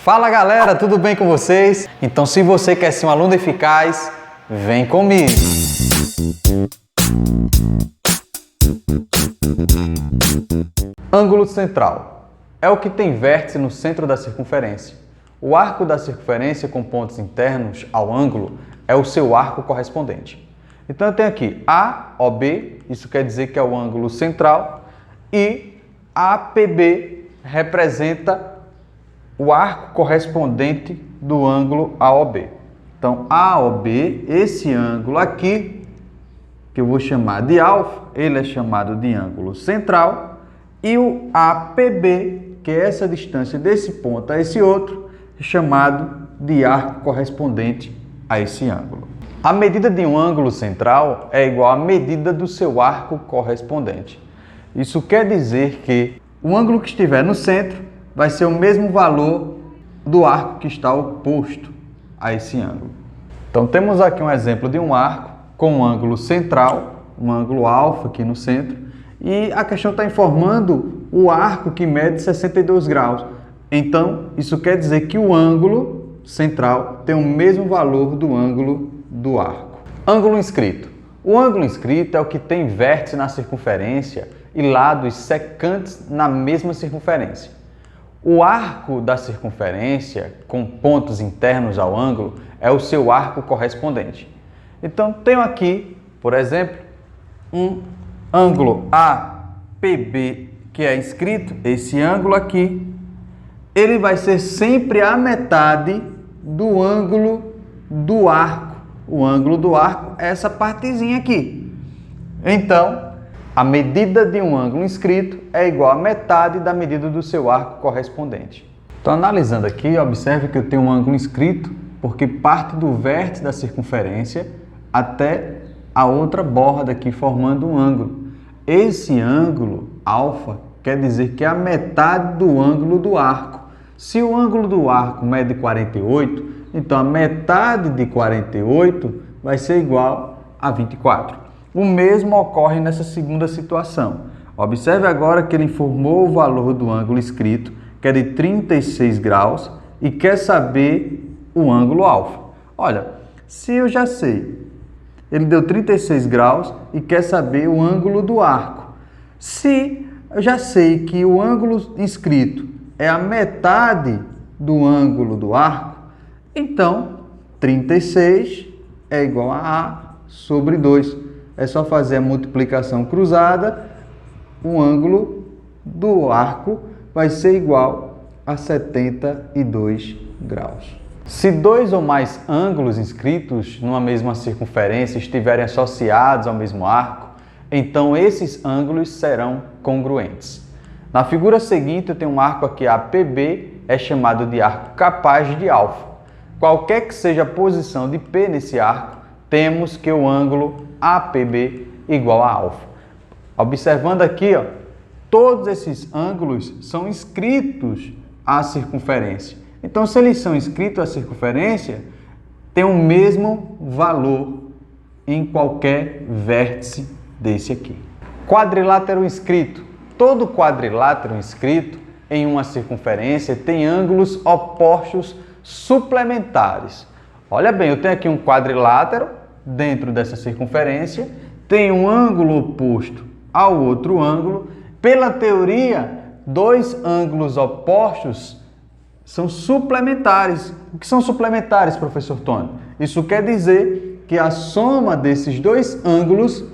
Fala galera, tudo bem com vocês? Então se você quer ser um aluno eficaz, vem comigo! Ângulo central é o que tem vértice no centro da circunferência. O arco da circunferência com pontos internos ao ângulo é o seu arco correspondente. Então eu tenho aqui AOB, isso quer dizer que é o ângulo central, e APB representa o arco correspondente do ângulo AOB. Então, AOB, esse ângulo aqui, que eu vou chamar de alfa, ele é chamado de ângulo central, e o APB, que é essa distância desse ponto a esse outro, é chamado de arco correspondente a esse ângulo. A medida de um ângulo central é igual à medida do seu arco correspondente. Isso quer dizer que o ângulo que estiver no centro vai ser o mesmo valor do arco que está oposto a esse ângulo. Então temos aqui um exemplo de um arco com um ângulo central, um ângulo alfa aqui no centro, e a questão está informando o arco que mede 62 graus. Então isso quer dizer que o ângulo central tem o mesmo valor do ângulo do arco. Ângulo inscrito. O ângulo inscrito é o que tem vértice na circunferência e lados secantes na mesma circunferência. O arco da circunferência, com pontos internos ao ângulo, é o seu arco correspondente. Então, tenho aqui, por exemplo, um ângulo APB, que é inscrito, esse ângulo aqui, ele vai ser sempre a metade do ângulo do arco. O ângulo do arco é essa partezinha aqui. Então, a medida de um ângulo inscrito é igual à metade da medida do seu arco correspondente. Então, analisando aqui, observe que eu tenho um ângulo inscrito porque parte do vértice da circunferência até a outra borda aqui, formando um ângulo. Esse ângulo, alfa, quer dizer que é a metade do ângulo do arco. Se o ângulo do arco mede 48, então a metade de 48 vai ser igual a 24. O mesmo ocorre nessa segunda situação. Observe agora que ele informou o valor do ângulo inscrito, que é de 36 graus, e quer saber o ângulo alfa. Olha, se eu já sei, ele deu 36 graus e quer saber o ângulo do arco. Se eu já sei que o ângulo inscrito é a metade do ângulo do arco, então 36 é igual a A sobre 2. É só fazer a multiplicação cruzada, o ângulo do arco vai ser igual a 72 graus. Se dois ou mais ângulos inscritos numa mesma circunferência estiverem associados ao mesmo arco, então esses ângulos serão congruentes. Na figura seguinte eu tenho um arco aqui APB, é chamado de arco capaz de alfa. Qualquer que seja a posição de P nesse arco, temos que o ângulo APB igual a alfa. Observando aqui, ó, todos esses ângulos são inscritos à circunferência. Então, se eles são inscritos à circunferência, tem o mesmo valor em qualquer vértice desse aqui. Quadrilátero inscrito. Todo quadrilátero inscrito em uma circunferência tem ângulos opostos suplementares. Olha bem, eu tenho aqui um quadrilátero dentro dessa circunferência, tem um ângulo oposto ao outro ângulo. Pela teoria, dois ângulos opostos são suplementares. O que são suplementares, professor Tony? Isso quer dizer que a soma desses dois ângulos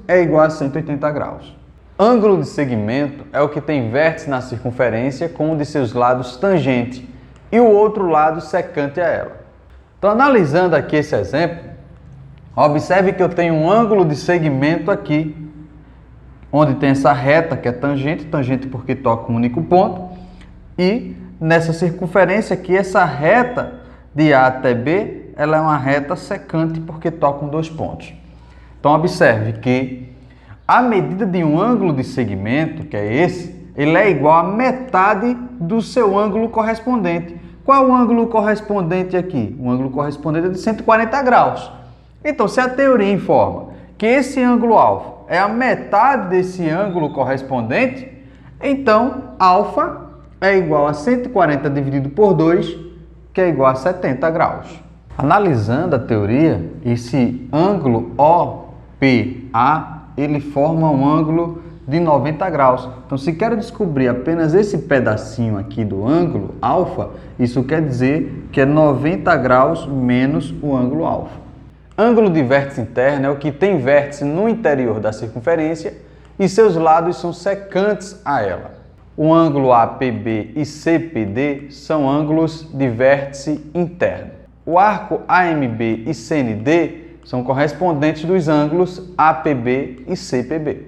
é igual a 180 graus. Ângulo de segmento é o que tem vértice na circunferência com um de seus lados tangente e o outro lado secante a ela. Então, analisando aqui esse exemplo, observe que eu tenho um ângulo de segmento aqui, onde tem essa reta que é tangente porque toca um único ponto, e nessa circunferência aqui, essa reta de A até B, ela é uma reta secante porque tocam dois pontos. Então, observe que a medida de um ângulo de segmento, que é esse, ele é igual a metade do seu ângulo correspondente. Qual o ângulo correspondente aqui? O ângulo correspondente é de 140 graus. Então, se a teoria informa que esse ângulo alfa é a metade desse ângulo correspondente, então alfa é igual a 140 dividido por 2, que é igual a 70 graus. Analisando a teoria, esse ângulo OPA, ele forma um ângulo de 90 graus. Então, se quero descobrir apenas esse pedacinho aqui do ângulo alfa, isso quer dizer que é 90 graus menos o ângulo alfa. Ângulo de vértice interno é o que tem vértice no interior da circunferência e seus lados são secantes a ela. O ângulo APB e CPD são ângulos de vértice interno. O arco AMB e CND são correspondentes dos ângulos APB e CPB.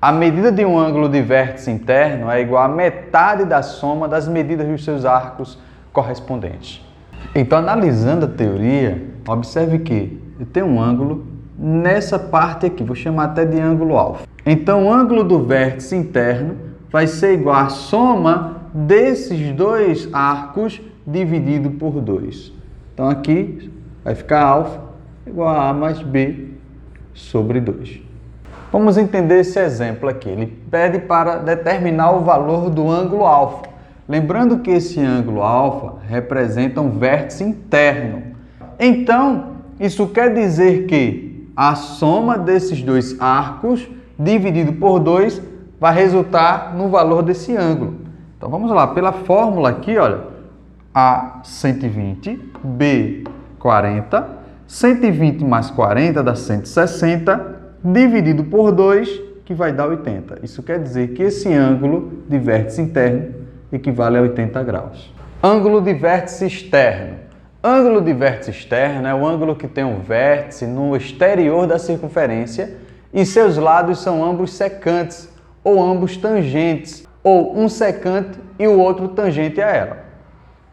A medida de um ângulo de vértice interno é igual a metade da soma das medidas dos seus arcos correspondentes. Então, analisando a teoria, observe que eu tenho um ângulo nessa parte aqui, vou chamar até de ângulo alfa. Então, o ângulo do vértice interno vai ser igual à soma desses dois arcos dividido por 2. Então, aqui vai ficar alfa igual a A mais B sobre 2. Vamos entender esse exemplo aqui. Ele pede para determinar o valor do ângulo alfa. Lembrando que esse ângulo alfa representa um vértice interno. Então, isso quer dizer que a soma desses dois arcos dividido por 2 vai resultar no valor desse ângulo. Então, vamos lá. Pela fórmula aqui, olha, A 120, B 40, 120 mais 40 dá 160, dividido por 2, que vai dar 80. Isso quer dizer que esse ângulo de vértice interno equivale a 80 graus. Ângulo de vértice externo. Ângulo de vértice externo é o ângulo que tem um vértice no exterior da circunferência e seus lados são ambos secantes ou ambos tangentes, ou um secante e o outro tangente a ela.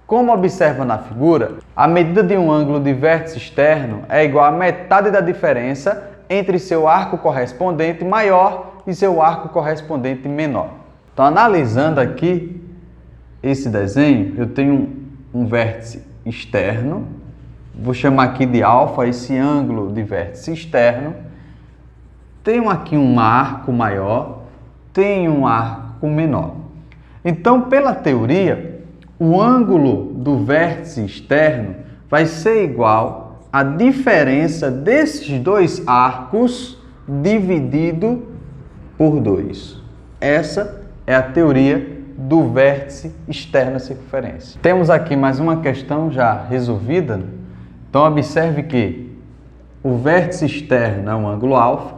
Como observa na figura, a medida de um ângulo de vértice externo é igual a metade da diferença entre seu arco correspondente maior e seu arco correspondente menor. Então, analisando aqui esse desenho, eu tenho um vértice externo, vou chamar aqui de alfa esse ângulo de vértice externo, tenho aqui um arco maior, tenho um arco menor. Então, pela teoria, o ângulo do vértice externo vai ser igual a diferença desses dois arcos dividido por 2. Essa é a teoria do vértice externo à circunferência. Temos aqui mais uma questão já resolvida. Então, observe que o vértice externo é um ângulo alfa,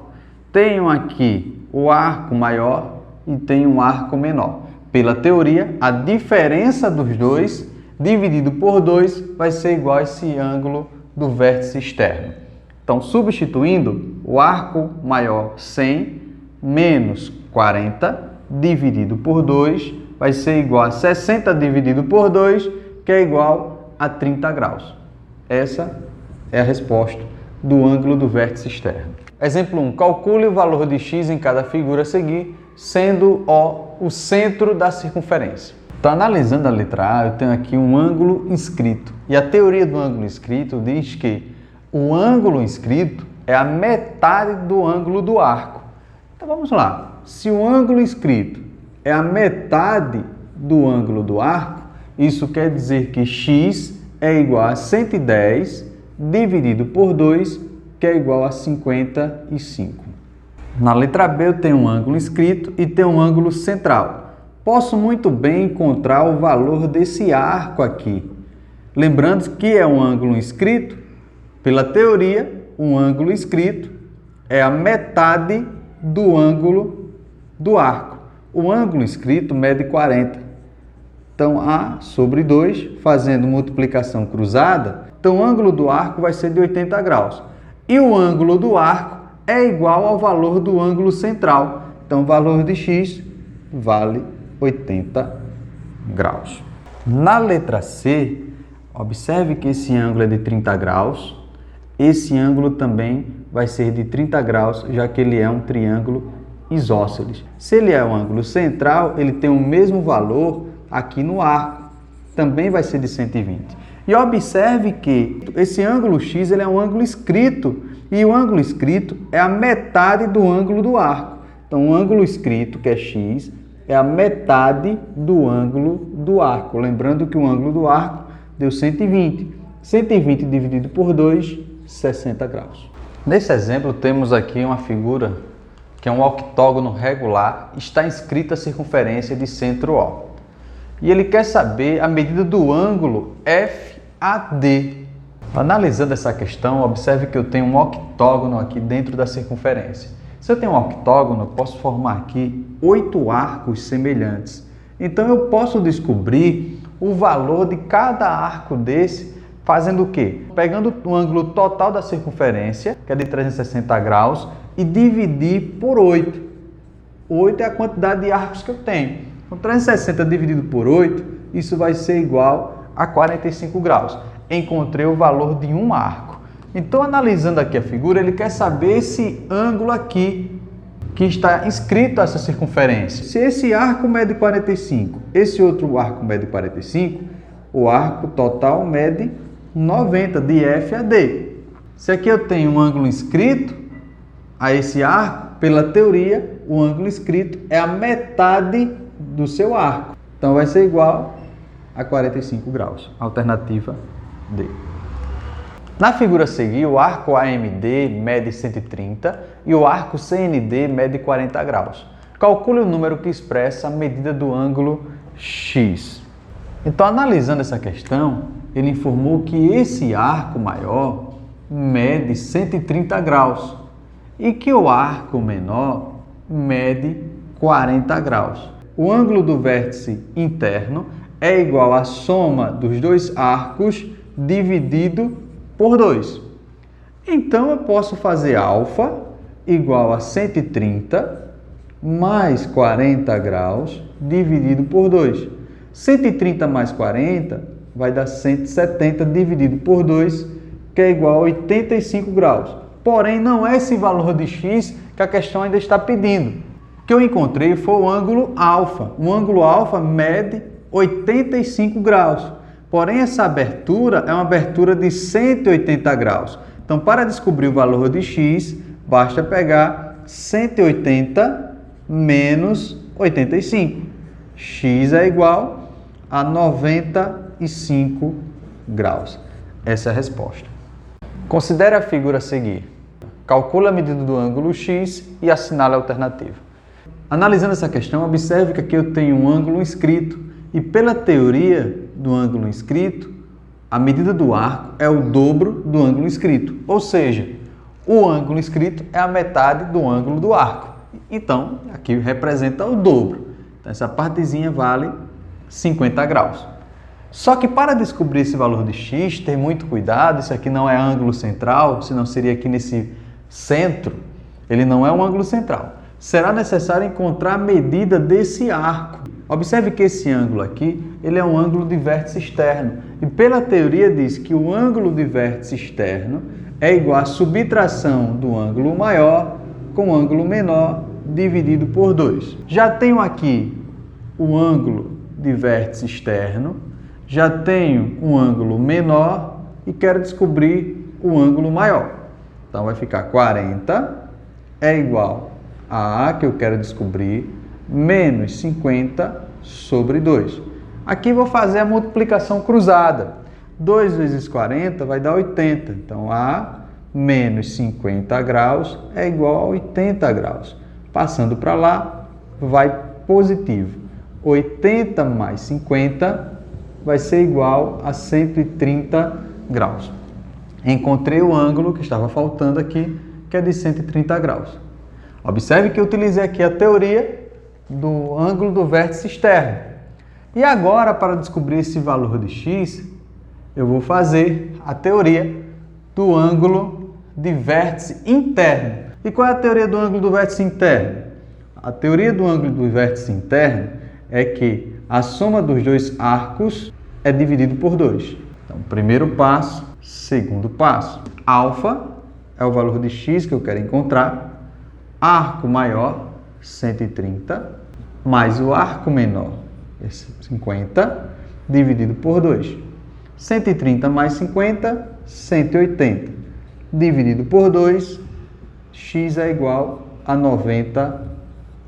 tenho aqui o arco maior e tenho um arco menor. Pela teoria, a diferença dos dois dividido por 2 vai ser igual a esse ângulo do vértice externo. Então, substituindo, o arco maior 100 menos 40 dividido por 2 vai ser igual a 60 dividido por 2, que é igual a 30 graus. Essa é a resposta do ângulo do vértice externo. Exemplo 1. Calcule o valor de x em cada figura a seguir, sendo O o centro da circunferência. Então, analisando a letra A, eu tenho aqui um ângulo inscrito. E a teoria do ângulo inscrito diz que o ângulo inscrito é a metade do ângulo do arco. Então, vamos lá. Se o ângulo inscrito é a metade do ângulo do arco, isso quer dizer que x é igual a 110 dividido por 2, que é igual a 55. Na letra B, eu tenho um ângulo inscrito e tenho um ângulo central. Posso muito bem encontrar o valor desse arco aqui. Lembrando que é um ângulo inscrito, pela teoria, um ângulo inscrito é a metade do ângulo do arco. O ângulo inscrito mede 40. Então, A sobre 2, fazendo multiplicação cruzada, então o ângulo do arco vai ser de 80 graus. E o ângulo do arco é igual ao valor do ângulo central. Então, o valor de x vale 80 graus. Na letra C, observe que esse ângulo é de 30 graus. Esse ângulo também vai ser de 30 graus, já que ele é um triângulo isósceles. Se ele é um ângulo central, ele tem o mesmo valor aqui no arco. Também vai ser de 120. E observe que esse ângulo x ele é um ângulo inscrito. E o ângulo inscrito é a metade do ângulo do arco. Então, o ângulo inscrito, que é x, é a metade do ângulo do arco. Lembrando que o ângulo do arco deu 120. 120 dividido por 2, 60 graus. Nesse exemplo, temos aqui uma figura que é um octógono regular, está inscrita a circunferência de centro O. E ele quer saber a medida do ângulo FAD. Analisando essa questão, observe que eu tenho um octógono aqui dentro da circunferência. Se eu tenho um octógono, eu posso formar aqui 8 arcos semelhantes. Então eu posso descobrir o valor de cada arco desse fazendo o quê? Pegando o ângulo total da circunferência, que é de 360 graus, e dividir por 8. 8 é a quantidade de arcos que eu tenho. Então 360 dividido por 8, isso vai ser igual a 45 graus. Encontrei o valor de um arco. Então, analisando aqui a figura, ele quer saber esse ângulo aqui, que está inscrito a essa circunferência. Se esse arco mede 45, esse outro arco mede 45, o arco total mede 90, de F a D. Se aqui eu tenho um ângulo inscrito a esse arco, pela teoria, o ângulo inscrito é a metade do seu arco. Então, vai ser igual a 45 graus. Alternativa D. Na figura a seguir, o arco AMD mede 130 e o arco CND mede 40 graus. Calcule o número que expressa a medida do ângulo X. Então, analisando essa questão, ele informou que esse arco maior mede 130 graus e que o arco menor mede 40 graus. O ângulo do vértice interno é igual à soma dos dois arcos dividido por 2. Então, eu posso fazer alfa igual a 130 mais 40 graus dividido por 2. 130 mais 40 vai dar 170 dividido por 2, que é igual a 85 graus. Porém, não é esse valor de x que a questão ainda está pedindo. O que eu encontrei foi o ângulo alfa. O ângulo alfa mede 85 graus. Porém, essa abertura é uma abertura de 180 graus. Então, para descobrir o valor de x, basta pegar 180 menos 85. X é igual a 95 graus. Essa é a resposta. Considere a figura a seguir. Calcule a medida do ângulo x e assinale a alternativa. Analisando essa questão, observe que aqui eu tenho um ângulo inscrito e pela teoria do ângulo inscrito, a medida do arco é o dobro do ângulo inscrito. Ou seja, o ângulo inscrito é a metade do ângulo do arco. Então, aqui representa o dobro. Então, essa partezinha vale 50 graus. Só que para descobrir esse valor de x, ter muito cuidado, isso aqui não é ângulo central, senão seria aqui nesse centro, ele não é um ângulo central. Será necessário encontrar a medida desse arco. Observe que esse ângulo aqui, ele é um ângulo de vértice externo. E pela teoria diz que o ângulo de vértice externo é igual à subtração do ângulo maior com o ângulo menor dividido por 2. Já tenho aqui o ângulo de vértice externo, já tenho um ângulo menor e quero descobrir o ângulo maior. Então, vai ficar 40 é igual a A, que eu quero descobrir, menos 50 sobre 2. Aqui vou fazer a multiplicação cruzada. 2 vezes 40 vai dar 80. Então, A menos 50 graus é igual a 80 graus. Passando para lá, vai positivo. 80 mais 50 vai ser igual a 130 graus. Encontrei o ângulo que estava faltando aqui, que é de 130 graus. Observe que eu utilizei aqui a teoria do ângulo do vértice externo. E agora, para descobrir esse valor de x, eu vou fazer a teoria do ângulo de vértice interno. E qual é a teoria do ângulo do vértice interno? A teoria do ângulo do vértice interno é que a soma dos dois arcos é dividido por 2. Então, primeiro passo, segundo passo. Alfa é o valor de x que eu quero encontrar. Arco maior, 130, mais o arco menor, 50, dividido por 2. 130 mais 50, 180. Dividido por 2, x é igual a 90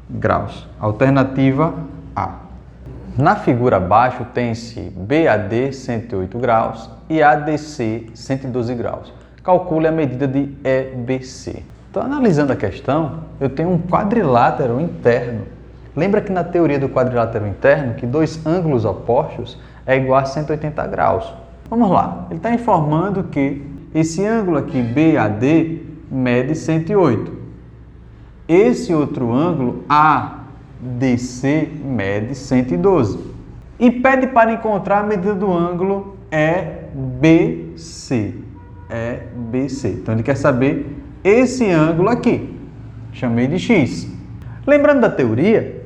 graus. Alternativa Na figura abaixo tem-se BAD 108 graus e ADC 112 graus. Calcule a medida de EBC. Então, analisando a questão, eu tenho um quadrilátero interno. Lembra que na teoria do quadrilátero interno, que dois ângulos opostos é igual a 180 graus. Vamos lá, ele está informando que esse ângulo aqui, BAD, mede 108. Esse outro ângulo, ADC, mede 112. E pede para encontrar a medida do ângulo EBC. EBC. Então, ele quer saber esse ângulo aqui. Chamei de X. Lembrando da teoria,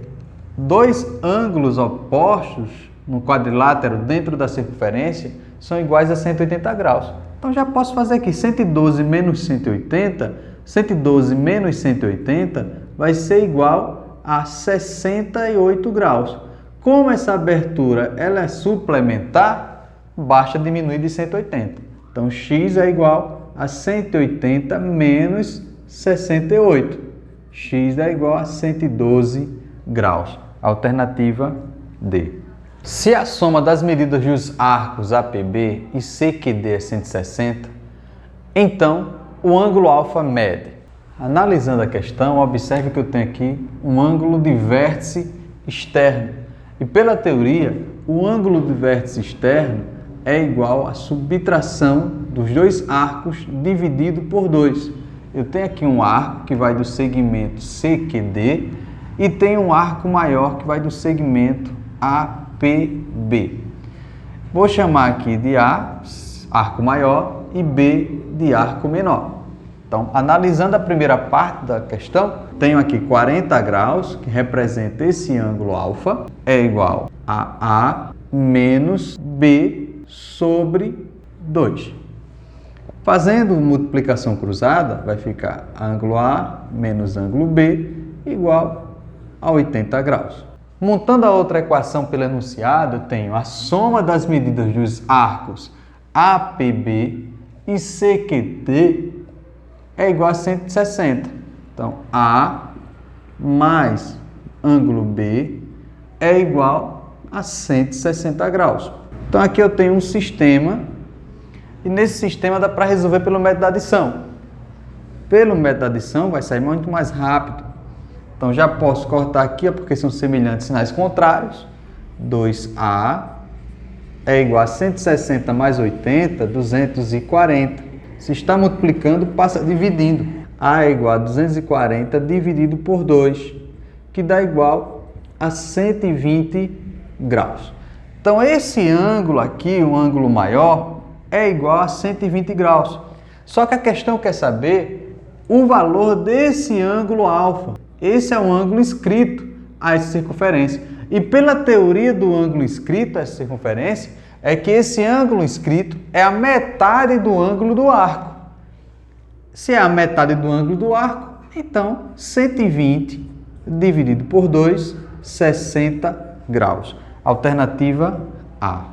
dois ângulos opostos no quadrilátero dentro da circunferência são iguais a 180 graus. Então, já posso fazer aqui 112 menos 180, 112 menos 180 vai ser igual a 68 graus. Como essa abertura ela é suplementar, basta diminuir de 180. Então, x é igual a 180 menos 68. X é igual a 112 graus. Alternativa D. Se a soma das medidas dos arcos APB e CQD é 160, então o ângulo alfa mede. Analisando a questão, observe que eu tenho aqui um ângulo de vértice externo. E pela teoria, o ângulo de vértice externo é igual à subtração dos dois arcos dividido por 2. Eu tenho aqui um arco que vai do segmento CQD e tenho um arco maior que vai do segmento APB. Vou chamar aqui de A, arco maior, e B de arco menor. Então, analisando a primeira parte da questão, tenho aqui 40 graus, que representa esse ângulo alfa, é igual a A menos B sobre 2. Fazendo multiplicação cruzada, vai ficar ângulo A menos ângulo B igual a 80 graus. Montando a outra equação pelo enunciado, eu tenho a soma das medidas dos arcos APB e CQD é igual a 160. Então, A mais ângulo B é igual a 160 graus. Então, aqui eu tenho um sistema e nesse sistema dá para resolver pelo método da adição. Pelo método da adição vai sair muito mais rápido. Então, já posso cortar aqui, porque são semelhantes sinais contrários. 2A é igual a 160 mais 80, 240. Se está multiplicando, passa dividindo. A é igual a 240 dividido por 2, que dá igual a 120 graus. Então, esse ângulo aqui, um ângulo maior, é igual a 120 graus. Só que a questão quer saber o valor desse ângulo alfa. Esse é o ângulo inscrito a essa circunferência. E pela teoria do ângulo inscrito a essa circunferência, é que esse ângulo inscrito é a metade do ângulo do arco. Se é a metade do ângulo do arco, então 120 dividido por 2, 60 graus. Alternativa A.